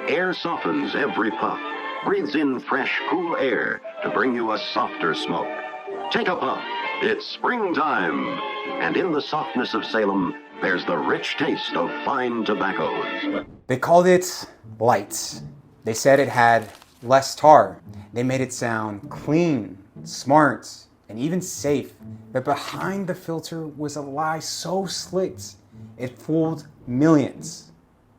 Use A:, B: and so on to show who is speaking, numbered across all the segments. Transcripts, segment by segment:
A: Air softens every puff, breathes in fresh, cool air to bring you a softer smoke. Take a puff. It's springtime. And in the softness of Salem, there's the rich taste of fine tobaccos.
B: They called it light. They said it had less tar. They made it sound clean, smart, and even safe. But behind the filter was a lie so slick, it fooled millions,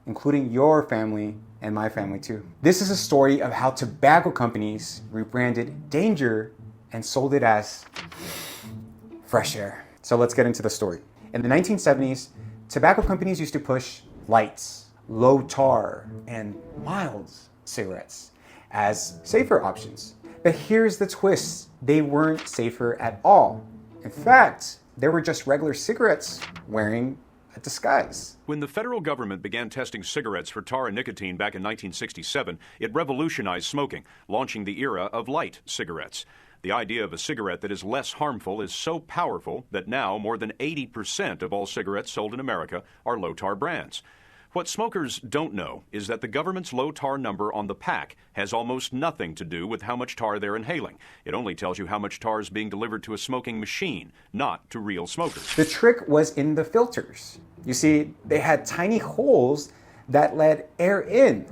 B: including your family and my family too. This is a story of how tobacco companies rebranded danger and sold it as fresh air. So let's get into the story. In the 1970s, tobacco companies used to push lights, low tar, and mild cigarettes as safer options. But here's the twist. They weren't safer at all. In fact, they were just regular cigarettes wearing a disguise.
C: When the federal government began testing cigarettes for tar and nicotine back in 1967, it revolutionized smoking, launching the era of light cigarettes. The idea of a cigarette that is less harmful is so powerful that now more than 80% of all cigarettes sold in America are low-tar brands. What smokers don't know is that the government's low-tar number on the pack has almost nothing to do with how much tar they're inhaling. It only tells you how much tar is being delivered to a smoking machine, not to real smokers.
B: The trick was in the filters. You see, they had tiny holes that let air in.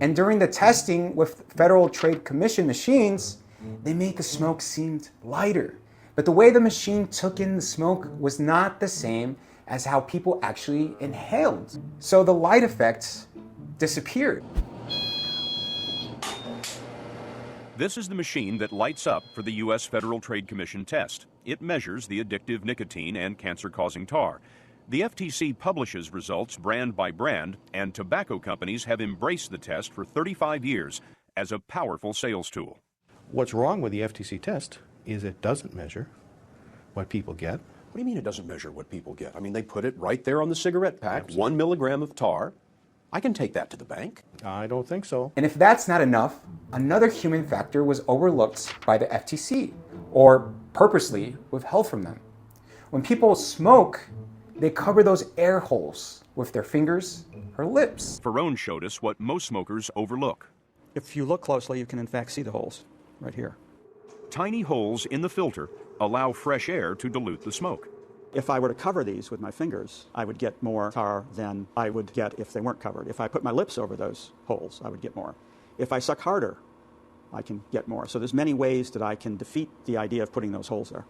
B: And during the testing with Federal Trade Commission machines, they made the smoke seem lighter. But the way the machine took in the smoke was not the same as how people actually inhaled. So the light effect disappeared.
C: This is the machine that lights up for the U.S. Federal Trade Commission test. It measures the addictive nicotine and cancer-causing tar. The FTC publishes results brand by brand, and tobacco companies have embraced the test for 35 years as a powerful sales tool.
D: What's wrong with the FTC test is it doesn't measure what people get.
E: What do you mean it doesn't measure what people get? I mean, they put it right there on the cigarette pack, 1 milligram of tar. I can take that to the bank.
D: I don't think so.
B: And if that's not enough, another human factor was overlooked by the FTC, or purposely withheld from them. When people smoke, they cover those air holes with their fingers or lips.
C: Ferrone showed us what most smokers overlook.
F: If you look closely, you can in fact see the holes right here.
C: Tiny holes in the filter allow fresh air to dilute the smoke.
F: If I were to cover these with my fingers, I would get more tar than I would get if they weren't covered. If I put my lips over those holes, I would get more. If I suck harder, I can get more. So there's many ways that I can defeat the idea of putting those holes there.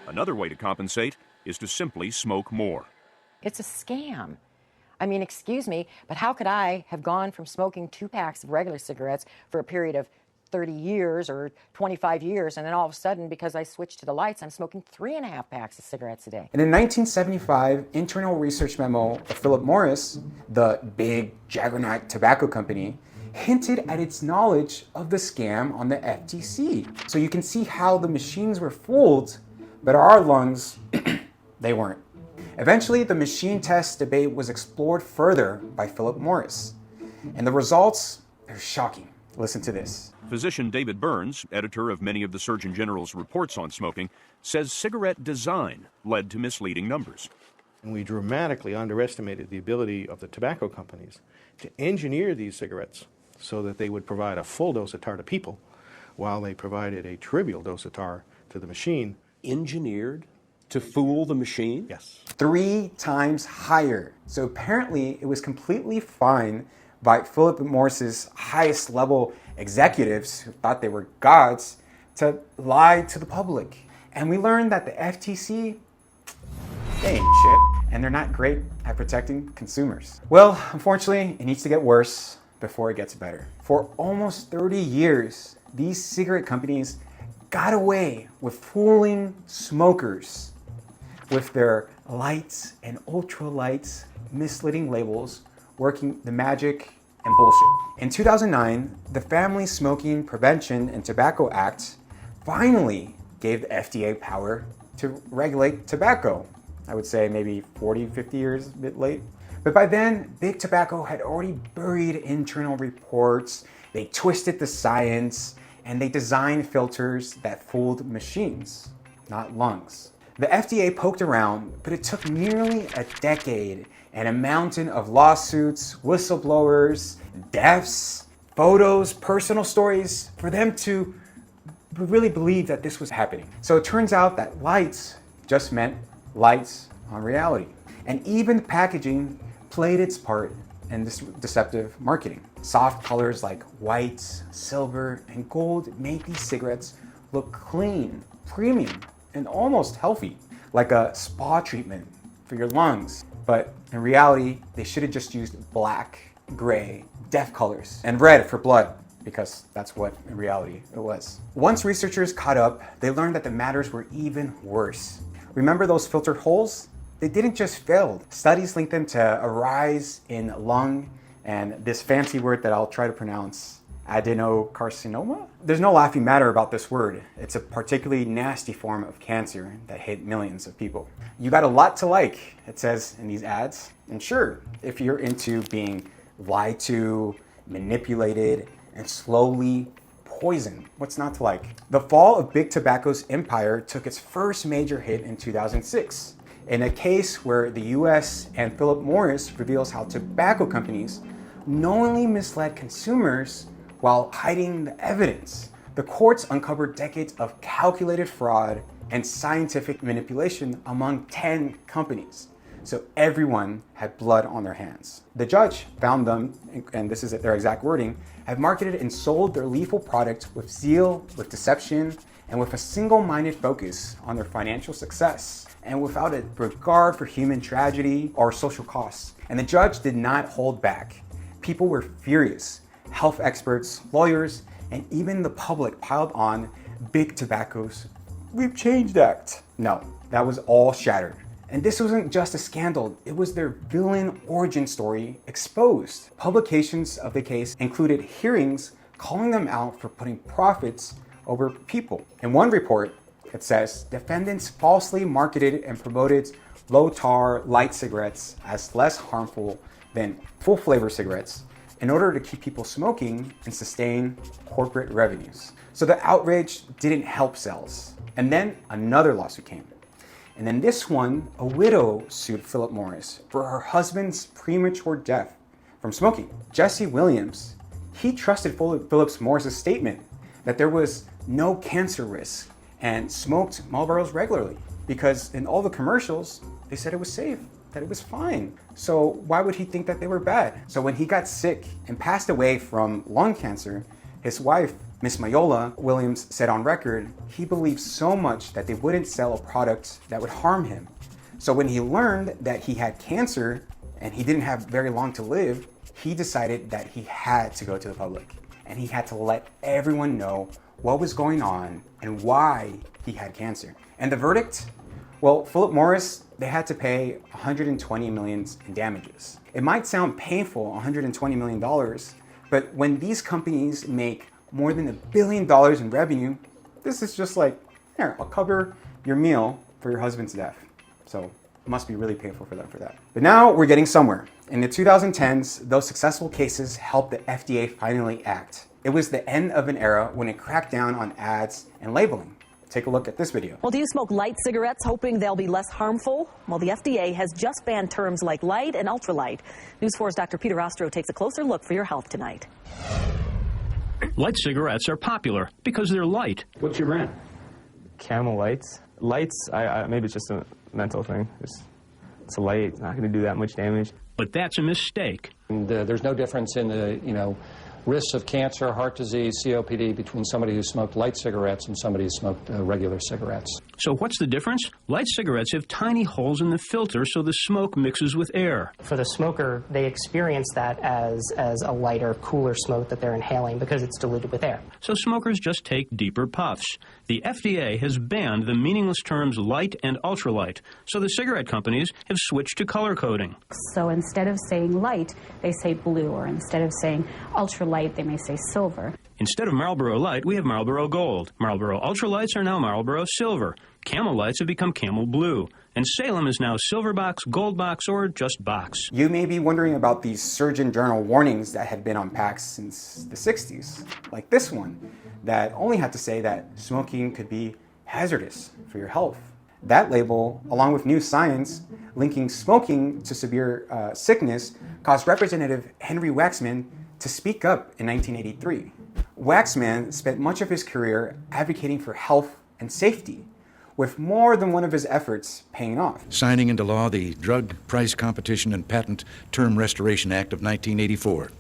C: Another way to compensate is to simply smoke more.
G: It's a scam. I mean, excuse me, but how could I have gone from smoking 2 packs of regular cigarettes for a period of 30 years or 25 years, and then all of a sudden, because I switched to the lights, I'm smoking 3.5 packs of cigarettes a day.
B: And in 1975, internal research memo of Philip Morris, the big juggernaut tobacco company, hinted at its knowledge of the scam on the FTC. So you can see how the machines were fooled, but our lungs, they weren't. Eventually, the machine test debate was explored further by Philip Morris. And the results are shocking. Listen to this.
C: Physician David Burns, editor of many of the Surgeon General's reports on smoking, says cigarette design led to misleading numbers.
D: And we dramatically underestimated the ability of the tobacco companies to engineer these cigarettes so that they would provide a full dose of tar to people while they provided a trivial dose of tar to the machine.
E: Engineered to fool the machine?
D: Yes.
B: 3 times higher. So apparently it was completely fine by Philip Morris's highest level executives who thought they were gods to lie to the public. And we learned that the FTC, they ain't shit, and they're not great at protecting consumers. Well, unfortunately, it needs to get worse before it gets better. For almost 30 years, these cigarette companies got away with fooling smokers with their lights and ultralights misleading labels, working the magic and bullshit. In 2009, the Family Smoking Prevention and Tobacco Act finally gave the FDA power to regulate tobacco. I would say maybe 40, 50 years, a bit late. But by then, Big Tobacco had already buried internal reports, they twisted the science, and they designed filters that fooled machines, not lungs. The FDA poked around, but it took nearly a decade and a mountain of lawsuits, whistleblowers, deaths, photos, personal stories for them to really believe that this was happening. So it turns out that lights just meant lights on reality. And even packaging played its part in this deceptive marketing. Soft colors like white, silver, and gold made these cigarettes look clean, premium, and almost healthy, like a spa treatment for your lungs. But in reality, they should have just used black, gray, death colors, and red for blood, because that's what in reality it was. Once researchers caught up, they learned that the matters were even worse. Remember those filtered holes? They didn't just fail. Studies linked them to a rise in lung and this fancy word that I'll try to pronounce, adenocarcinoma? There's no laughing matter about this word. It's a particularly nasty form of cancer that hit millions of people. You got a lot to like, it says in these ads. And sure, if you're into being lied to, manipulated, and slowly poisoned, what's not to like? The fall of Big Tobacco's empire took its first major hit in 2006. In a case where the US and Philip Morris reveals how tobacco companies knowingly misled consumers while hiding the evidence. The courts uncovered decades of calculated fraud and scientific manipulation among 10 companies. So everyone had blood on their hands. The judge found them, and this is their exact wording, have marketed and sold their lethal product with zeal, with deception, and with a single-minded focus on their financial success, and without a regard for human tragedy or social costs. And the judge did not hold back. People were furious. Health experts, lawyers, and even the public piled on Big Tobacco's "We've Changed" act. No, that was all shattered. And this wasn't just a scandal, it was their villain origin story exposed. Publications of the case included hearings calling them out for putting profits over people. In one report, it says defendants falsely marketed and promoted low tar light cigarettes as less harmful than full flavor cigarettes in order to keep people smoking and sustain corporate revenues. So the outrage didn't help sales. And then another lawsuit came. And then this one, a widow sued Philip Morris for her husband's premature death from smoking. Jesse Williams, he trusted Philip Morris's statement that there was no cancer risk and smoked Marlboros regularly because in all the commercials, they said it was safe, that it was fine. So why would he think that they were bad? So when he got sick and passed away from lung cancer, his wife, Miss Mayola Williams, said on record, he believed so much that they wouldn't sell a product that would harm him. So when he learned that he had cancer and he didn't have very long to live, he decided that he had to go to the public and he had to let everyone know what was going on and why he had cancer. And the verdict? Well, Philip Morris, they had to pay $120 million in damages. It might sound painful, $120 million, but when these companies make more than $1 billion in revenue, this is just like, here, I'll cover your meal for your husband's death. So it must be really painful for them for that. But now we're getting somewhere. In the 2010s, those successful cases helped the FDA finally act. It was the end of an era when it cracked down on ads and labeling. Take a look at this video.
H: Well, do you smoke light cigarettes hoping they'll be less harmful? Well, the FDA has just banned terms like light and ultralight. News 4's Dr. Peter Ostro takes a closer look for your health tonight.
I: Light cigarettes are popular because they're light.
B: What's your brand?
J: Camel Lights. Lights, maybe it's just a mental thing. It's a light, it's not going to do that much damage.
I: But that's a mistake.
K: And, there's no difference in the, risks of cancer, heart disease, COPD between somebody who smoked light cigarettes and somebody who smoked regular cigarettes.
I: So what's the difference? Light cigarettes have tiny holes in the filter so the smoke mixes with air.
L: For the smoker, they experience that as a lighter, cooler smoke that they're inhaling because it's diluted with air.
I: So smokers just take deeper puffs. The FDA has banned the meaningless terms light and ultralight, so the cigarette companies have switched to color coding.
M: So instead of saying light, they say blue, or instead of saying ultralight, they may say silver.
I: Instead of Marlboro Light, we have Marlboro Gold. Marlboro Ultralights are now Marlboro Silver. Camel Lights have become Camel Blue. And Salem is now Silver Box, Gold Box, or just Box.
B: You may be wondering about these Surgeon Journal warnings that had been on packs since the 60s, like this one, that only had to say that smoking could be hazardous for your health. That label, along with new science linking smoking to severe sickness, caused Representative Henry Waxman to speak up in 1983. Waxman spent much of his career advocating for health and safety, with more than one of his efforts paying off.
N: Signing into law the Drug Price Competition and Patent Term Restoration Act of 1984.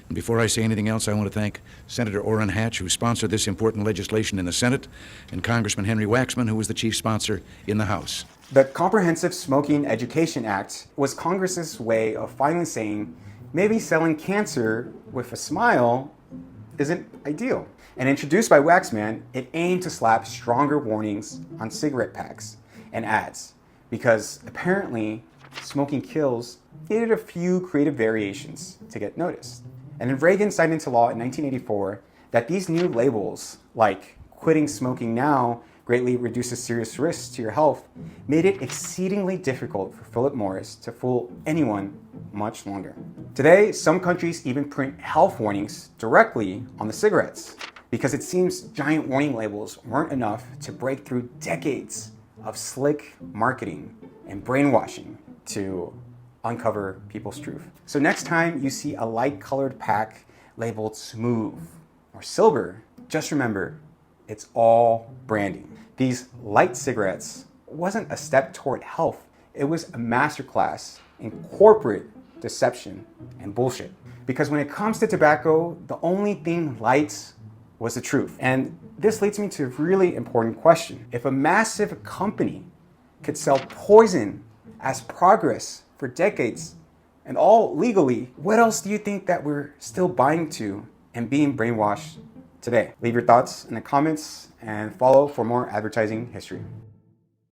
N: And before I say anything else, I want to thank Senator Orrin Hatch, who sponsored this important legislation in the Senate, and Congressman Henry Waxman, who was the chief sponsor in the House.
B: The Comprehensive Smoking Education Act was Congress's way of finally saying maybe selling cancer with a smile isn't ideal. And introduced by Waxman, it aimed to slap stronger warnings on cigarette packs and ads, because apparently smoking kills needed a few creative variations to get noticed. And then Reagan signed into law in 1984 that these new labels, like quitting smoking now greatly reduces serious risks to your health, made it exceedingly difficult for Philip Morris to fool anyone much longer. Today, some countries even print health warnings directly on the cigarettes, because it seems giant warning labels weren't enough to break through decades of slick marketing and brainwashing to uncover people's truth. So next time you see a light-colored pack labeled smooth or silver, just remember, it's all branding. These light cigarettes wasn't a step toward health. It was a masterclass in corporate deception and bullshit. Because when it comes to tobacco, the only thing lights was the truth. And this leads me to a really important question. If a massive company could sell poison as progress for decades, and all legally, what else do you think that we're still buying to and being brainwashed today? Leave your thoughts in the comments and follow for more advertising history.